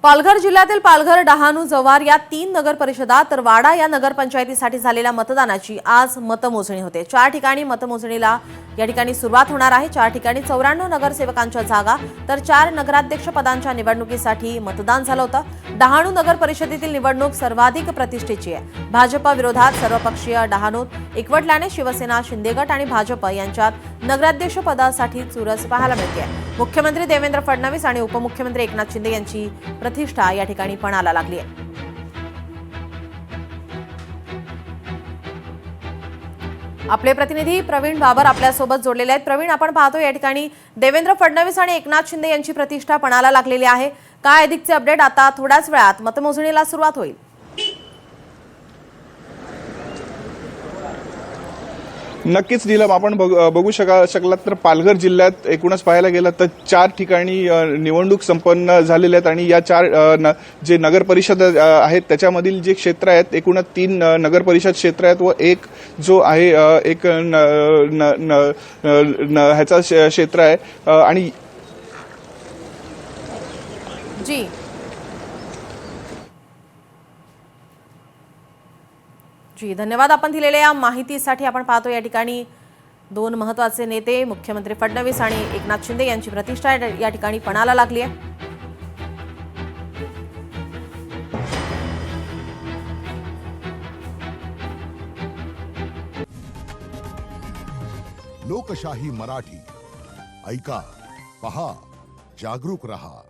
पालघर जिल्ह्यातील पालघर, डहाणू, जव्हार या 3 नगर परिषदा तर वाडा या नगरपंचायतीसाठी झालेल्या मतदानाची आज मतमोजणी होते। 4 ठिकाणी मतमोजणीला या ठिकाणी सुरुवात होणार आहे। 4 ठिकाणी 94 नगरसेवकांच्या जागा तर 4 नगराध्यक्ष पदांच्या निवडणुकीसाठी मतदान झालं होतं। डहाणू नगर परिषदेतील निवडणूक सर्वाधिक प्रतिष्ठेची आहे। भाजप विरोधात सर्वपक्षीय डहाणूत एकवटल्याने शिवसेना, शिंदे गट आणि भाजप यांच्यात नगराध्यक्ष पदासाठी चुरस पाहायला मिळते। मुख्यमंत्री देवेंद्र फडणवीस आणि उपमुख्यमंत्री एकनाथ शिंदे यांची प्रतिष्ठा या ठिकाणी पणाला लागली आहे। आपले प्रतिनिधी प्रवीण बाबर आपल्यासोबत जोडलेले आहेत। प्रवीण, आपण पाहतो या ठिकाणी देवेंद्र फडणवीस आणि एकनाथ शिंदे यांची प्रतिष्ठा पणाला लागलेली आहे। काय अधिकचे अपडेट? आता थोड्याच वेळात मतमोजणीला सुरुवात होईल। नक्कीच नीलम, आपण बघू शकलात तर पालघर जिल्ह्यात एकूणच पाहायला गेलं तर 4 ठिकाणी निवडणूक संपन्न झालेल्या आहेत आणि या 4 जे नगर परिषद आहेत त्याच्यामधील जे क्षेत्र आहेत एकूणच 3 नगर परिषद क्षेत्र आहेत व एक जो आहे एक ह्याचा क्षेत्र आहे आणि जी धन्यवाद आपण दिलेल्या या माहितीसाठी। आपण पाहतो या ठिकाणी 2 महत्त्वाचे नेते मुख्यमंत्री फडणवीस आणि एकनाथ शिंदे यांची प्रतिष्ठा या ठिकाणी पणाला लागली आहे। लोकशाही मराठी ऐका, पहा, जागरूक रहा।